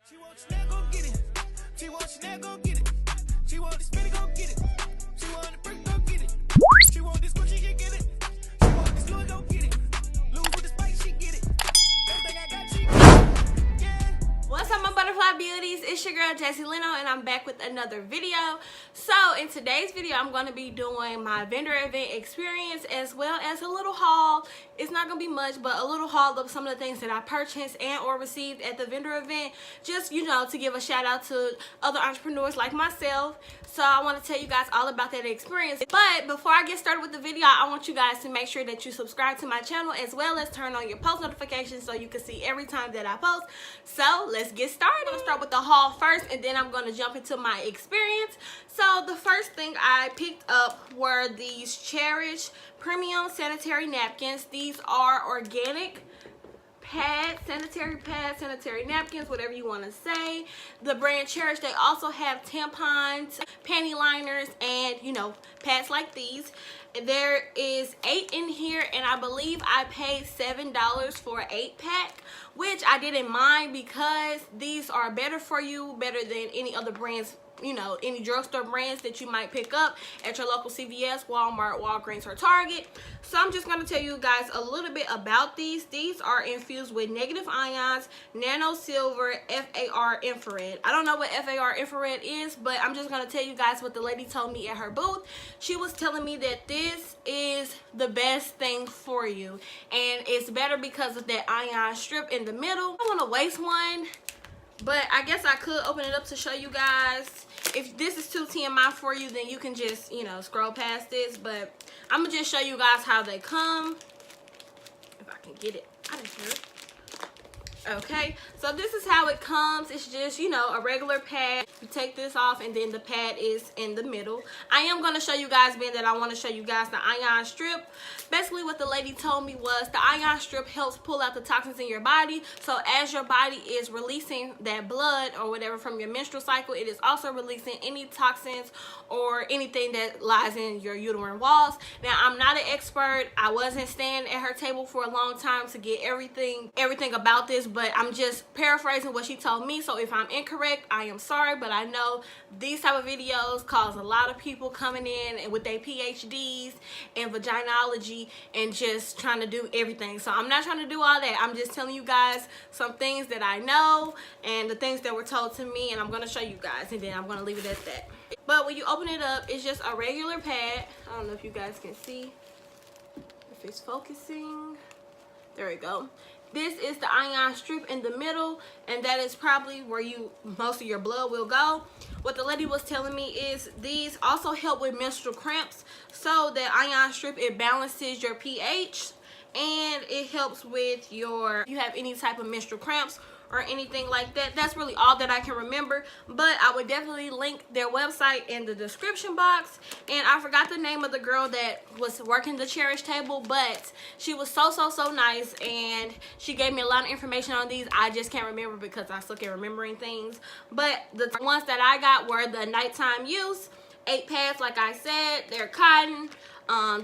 She want snack, go get it. She want snack, go get it. She want the spinny, go get it. She want the brick, go get it. She want this Gucci, she get it. She want this Louis, go get it. Louis with the spice, she get it. Everything I got, she get it. Yeah. What's up, my butterfly beauties? It's your girl Jessie Leno, and I'm back with another video. So in today's video, I'm going to be doing my vendor event experience as well as a little haul. It's not going to be much, but a little haul of some of the things that I purchased and or received at the vendor event, just, you know, to give a shout out to other entrepreneurs like myself. So I want to tell you guys all about that experience. But before I get started with the video, I want you guys to make sure that you subscribe to my channel as well as turn on your post notifications so you can see every time that I post. So let's get started. I'm going to start with the haul first, and then I'm going to jump into my experience. So the first thing I picked up were these Cherish premium sanitary napkins. These are organic pads, sanitary napkins, whatever you want to say. The brand Cherish, they also have tampons, panty liners, and, you know, pads like these. There is 8 in here, and I believe I paid $7 for an 8-pack, which I didn't mind because these are better for you, better than any other brands, you know, any drugstore brands that you might pick up at your local CVS, Walmart, Walgreens, or Target. So I'm just going to tell you guys a little bit about these. These are infused with negative ions, nano silver, FAR infrared. I don't know what FAR infrared is, but I'm just going to tell you guys what the lady told me at her booth. She was telling me that this is the best thing for you, and it's better because of that ion strip in the middle. I don't want to waste one, but I guess I could open it up to show you guys. If this is too TMI for you, then you can just, you know, scroll past this. But I'm going to just show you guys how they come. If I can get it out of here. Okay, so this is how it comes. It's just, you know, a regular pad. You take this off, and then the pad is in the middle. I am going to show you guys, being that I want to show you guys the ion strip. Basically what the lady told me was the ion strip helps pull out the toxins in your body. So as your body is releasing that blood or whatever from your menstrual cycle, it is also releasing any toxins or anything that lies in your uterine walls. Now, I'm not an expert. I wasn't standing at her table for a long time to get everything about this, but I'm just paraphrasing what she told me. So if I'm incorrect, I am sorry, but I know these type of videos cause a lot of people coming in and with their PhDs in vaginology and just trying to do everything. So I'm not trying to do all that. I'm just telling you guys some things that I know and the things that were told to me, and I'm going to show you guys, and then I'm going to leave it at that. But when you open it up, it's just a regular pad. I don't know if you guys can see if it's focusing. There we go. This is the ion strip in the middle, and that is probably where most of your blood will go. What the lady was telling me is these also help with menstrual cramps. So the ion strip, it balances your pH, and it helps with if you have any type of menstrual cramps or anything like that. That's really all that I can remember, but I would definitely link their website in the description box. And I forgot the name of the girl that was working the Cherish table, but she was so nice, and she gave me a lot of information on these. I just can't remember because I suck at remembering things. But the ones that I got were the nighttime use 8 pads. Like I said, they're cotton.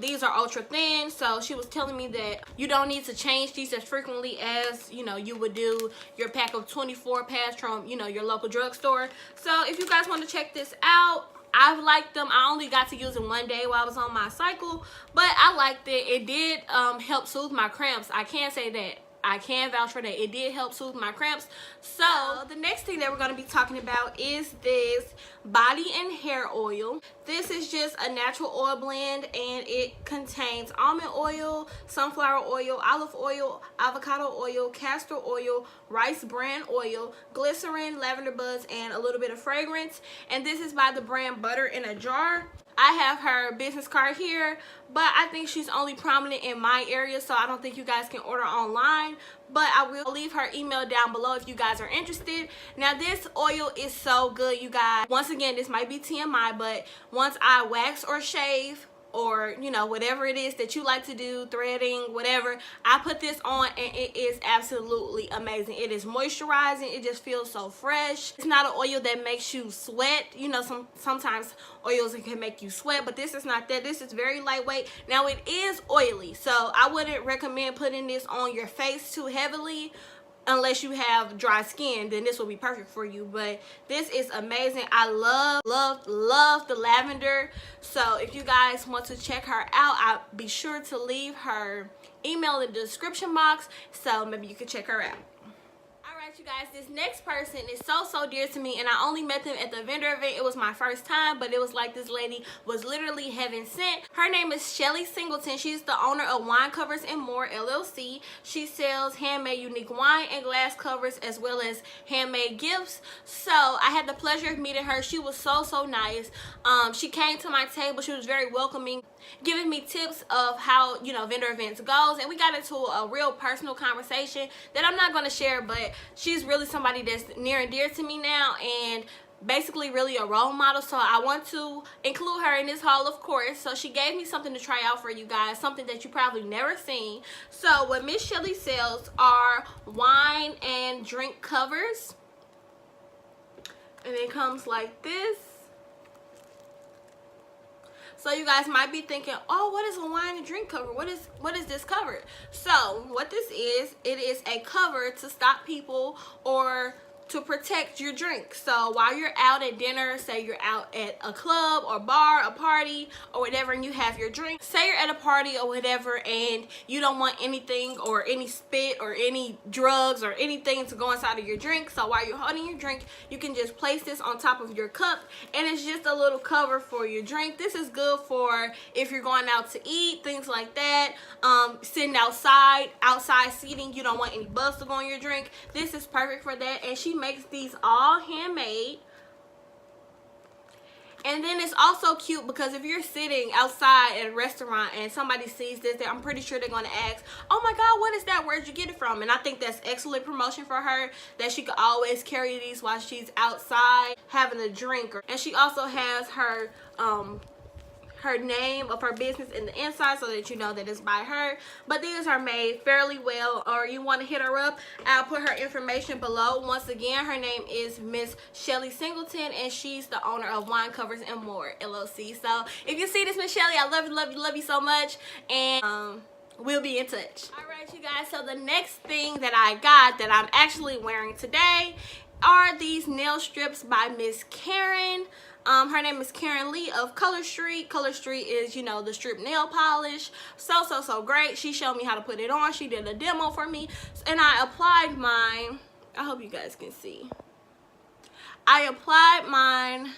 These are ultra thin, so she was telling me that you don't need to change these as frequently as, you know, you would do your pack of 24 pads from, you know, your local drugstore. So if you guys want to check this out, I've liked them. I only got to use them one day while I was on my cycle, but I liked it. It did help soothe my cramps. I can say that. I can vouch for that. It did help soothe my cramps. So the next thing that we're going to be talking about is this body and hair oil. This is just a natural oil blend, and it contains almond oil, sunflower oil, olive oil, avocado oil, castor oil, rice bran oil, glycerin, lavender buds, and a little bit of fragrance. And this is by the brand Butter in a Jar. I have her business card here, but I think she's only prominent in my area, so I don't think you guys can order online. But I will leave her email down below if you guys are interested. Now, this oil is so good, you guys. Once again, this might be TMI, but once I wax or shave, or, you know, whatever it is that you like to do, threading, whatever, I put this on, and it is absolutely amazing. It is moisturizing. It just feels so fresh. It's not an oil that makes you sweat. You know, sometimes oils can make you sweat, but this is not that. This is very lightweight. Now, it is oily, so I wouldn't recommend putting this on your face too heavily, unless you have dry skin, then this will be perfect for you. But this is amazing. I love the lavender. So if you guys want to check her out, I'll be sure to leave her email in the description box, so maybe you can check her out. Alright, you guys, this next person is so dear to me, and I only met them at the vendor event. It was my first time, but it was like this lady was literally heaven sent. Her name is Shelly Singleton. She's the owner of Wine Covers and More LLC. She sells handmade unique wine and glass covers as well as handmade gifts. So I had the pleasure of meeting her. She was so nice. She came to my table. She was very welcoming, giving me tips of how, you know, vendor events goes, and we got into a real personal conversation that I'm not going to share, but she's really somebody that's near and dear to me now, and basically really a role model. So I want to include her in this haul, of course. So she gave me something to try out for you guys, something that you probably never seen. So what Miss Shelly sells are wine and drink covers, and it comes like this. So you guys might be thinking, oh, what is a wine and drink cover? What is this cover? So what this is, it is a cover to stop people or to protect your drink. So while you're out at dinner, say you're out at a club or bar, a party or whatever, and you have your drink, say you're at a party or whatever, and you don't want anything or any spit or any drugs or anything to go inside of your drink. So while you're holding your drink, you can just place this on top of your cup, and it's just a little cover for your drink. This is good for if you're going out to eat, things like that. Sitting outside seating, you don't want any bugs to go on your drink. This is perfect for that, and she makes these all handmade. And then it's also cute because if you're sitting outside at a restaurant and somebody sees this, I'm pretty sure they're going to ask, oh my god, what is that, where'd you get it from? And I think that's excellent promotion for her, that she could always carry these while she's outside having a drink. And she also has her name of her business in the inside so that you know that it's by her. But these are made fairly well, or you want to hit her up, I'll put her information below. Once again, her name is Miss Shelly Singleton, and she's the owner of Wine Covers and More LLC. So if you see this, Miss Shelly, I love you so much, and we'll be in touch. Alright, you guys, so the next thing that I got that I'm actually wearing today are these nail strips by Miss Karen. Her name is Karen Lee of Color Street. Color Street is, you know, the strip nail polish. So great. She showed me how to put it on. She did a demo for me, and I applied mine. I hope you guys can see. I applied mine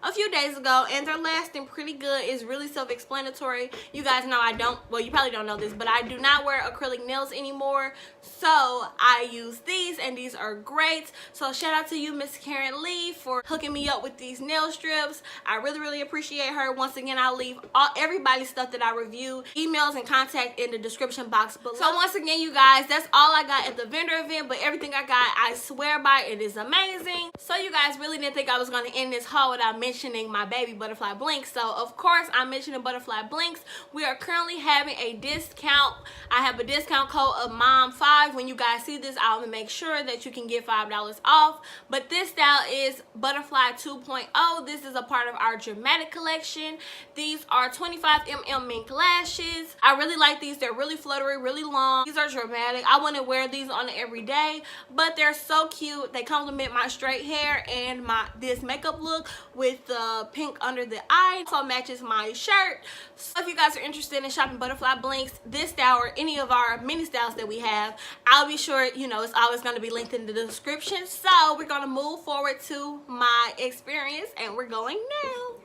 a few days ago, and they're lasting pretty good. It's really self-explanatory. You guys know I don't, well, you probably don't know this, but I do not wear acrylic nails anymore, so I use these, and these are great. So shout out to you, Miss Karen Lee, for hooking me up with these nail strips. I really appreciate her. Once again, I'll leave everybody's stuff that I review, emails and contact in the description box below. So once again, you guys, that's all I got at the vendor event, but everything I got, I swear by. It is amazing. So you guys really didn't think I was going to end this haul without mentioning my baby butterfly blinks. So of course I'm mentioning butterfly blinks. We are currently having a discount. I have a discount code of MOM5. When you guys see this, I'll make sure that you can get $5 off. But this style is butterfly 2.0. This is a part of our dramatic collection. These are 25mm mink lashes. I really like these. They're really fluttery, really long. These are dramatic. I wouldn't wear these on every day, but they're so cute. They complement my straight hair and this makeup look with the pink under the eye. Also matches my shirt. So if you guys are interested in shopping butterfly blinks, this style or any of our mini styles that we have, I'll be sure, you know, it's always going to be linked in the description. So we're going to move forward to my experience, and we're going now.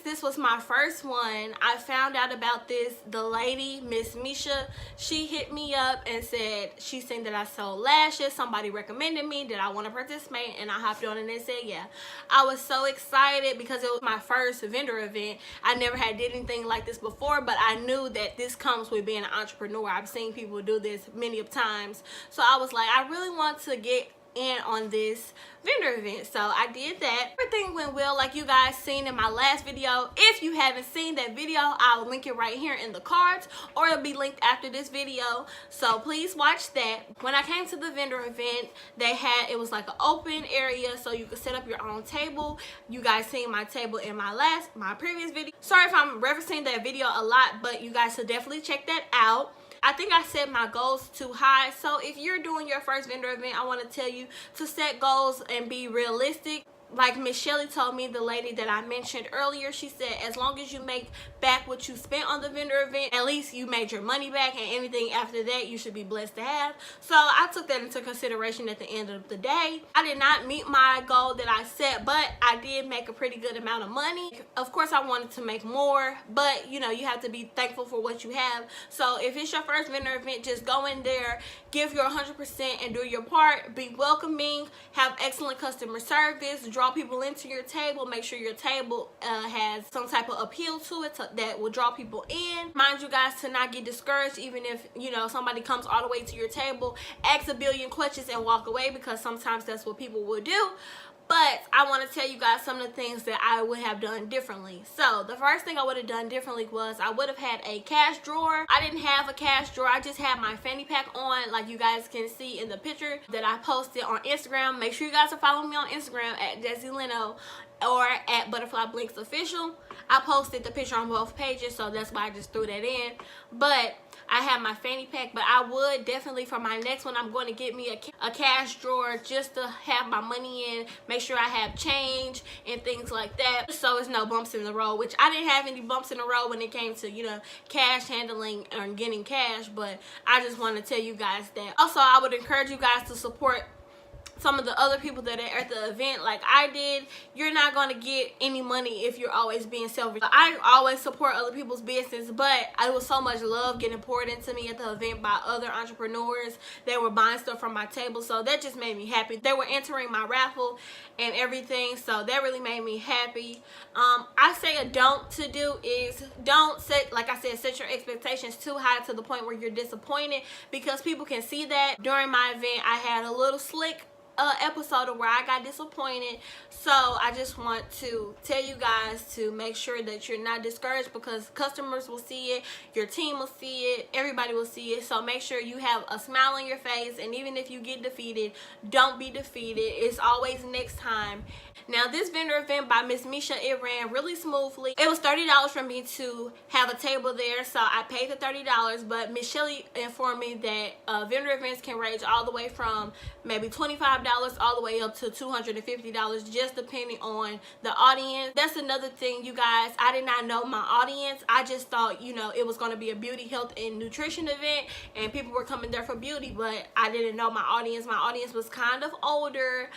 This was my first one. I found out about this, the lady, Miss Misha, she hit me up and said she seen that I sold lashes. Somebody recommended me, did I want to participate, and I hopped on and they said yeah. I was so excited because it was my first vendor event. I never had did anything like this before, but I knew that this comes with being an entrepreneur. I've seen people do this many of times, so I was like, I really want to get in on this vendor event. So I did that. Everything went well, like you guys seen in my last video. If you haven't seen that video, I'll link it right here in the cards, or it'll be linked after this video, so please watch that. When I came to the vendor event, it was like an open area so you could set up your own table. You guys seen my table in my previous video. Sorry if I'm referencing that video a lot, but you guys should definitely check that out. I think I set my goals too high. So if you're doing your first vendor event, I want to tell you to set goals and be realistic. Like Miss Shelly told me, the lady that I mentioned earlier, she said as long as you make back what you spent on the vendor event, at least you made your money back, and anything after that you should be blessed to have. So I took that into consideration at the end of the day. I did not meet my goal that I set, but I did make a pretty good amount of money. Of course I wanted to make more, but you know, you have to be thankful for what you have. So if it's your first vendor event, just go in there, give your 100% and do your part. Be welcoming, have excellent customer service, draw people into your table, make sure your table has some type of appeal to it that will draw people in. Mind you guys to not get discouraged, even if you know somebody comes all the way to your table, ask a billion questions and walk away, because sometimes that's what people will do. But I want to tell you guys some of the things that I would have done differently. So the first thing I would have done differently was I would have had a cash drawer. I didn't have a cash drawer. I just had my fanny pack on, like you guys can see in the picture that I posted on Instagram. Make sure you guys are following me on Instagram at Jessie Leno or at Butterfly Blinks Official. I posted the picture on both pages, so that's why I just threw that in. But I have my fanny pack, but I would definitely, for my next one, I'm going to get me a cash drawer just to have my money in, make sure I have change and things like that, so it's no bumps in the road, which I didn't have any bumps in the road when it came to, you know, cash handling or getting cash. But I just want to tell you guys that. Also, I would encourage you guys to support some of the other people that are at the event like I did. You're not going to get any money if you're always being selfish. I always support other people's business, but it was so much love getting poured into me at the event by other entrepreneurs that were buying stuff from my table, so that just made me happy. They were entering my raffle and everything, so that really made me happy. I say a don't to do is don't set, like I said, set your expectations too high to the point where you're disappointed, because people can see that. During my event I had a little slick episode of where I got disappointed, so I just want to tell you guys to make sure that you're not discouraged, because customers will see it, your team will see it, everybody will see it. So make sure you have a smile on your face, and even if you get defeated, don't be defeated. It's always next time. Now this vendor event by Miss Misha, it ran really smoothly. It was $30 for me to have a table there, so I paid the $30, but Miss Shelly informed me that vendor events can range all the way from maybe $25 all the way up to $250, just depending on the audience. That's another thing, you guys. I did not know my audience. I just thought, you know, it was going to be a beauty, health, and nutrition event, and people were coming there for beauty, but I didn't know my audience. My audience was kind of older.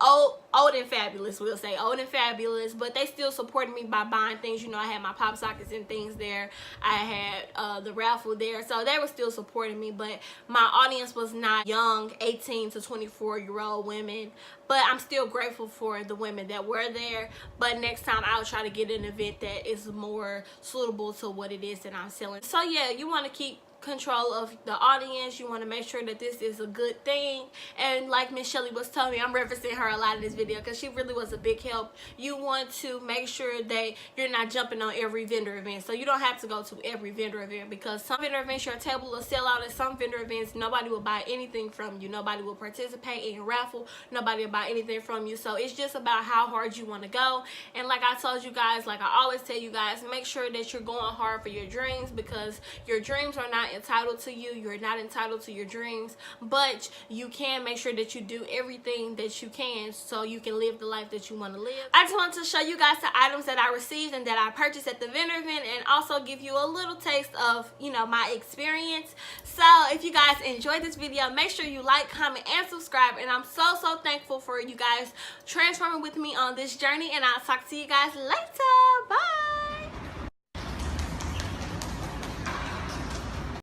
Old and fabulous, we'll say old and fabulous, but they still supported me by buying things. You know, I had my pop sockets and things there. I had the raffle there, so they were still supporting me, but my audience was not young 18 to 24-year-old women. But I'm still grateful for the women that were there. But next time I'll try to get an event that is more suitable to what it is that I'm selling. So yeah, you want to keep control of the audience. You want to make sure that this is a good thing. And like Miss Shelly was telling me, I'm referencing her a lot in this video because she really was a big help. You want to make sure that you're not jumping on every vendor event. So you don't have to go to every vendor event, because some vendor events your table will sell out, and some vendor events nobody will buy anything from you. Nobody will participate in your raffle. Nobody will buy anything from you. So it's just about how hard you want to go. And like I told you guys, like I always tell you guys, make sure that you're going hard for your dreams, because your dreams are not entitled to you. You're not entitled to your dreams, but you can make sure that you do everything that you can so you can live the life that you want to live. I just wanted to show you guys the items that I received and that I purchased at the vendor event, and also give you a little taste of, you know, my experience. So if you guys enjoyed this video, make sure you like, comment, and subscribe. And I'm so thankful for you guys transforming with me on this journey, and I'll talk to you guys later.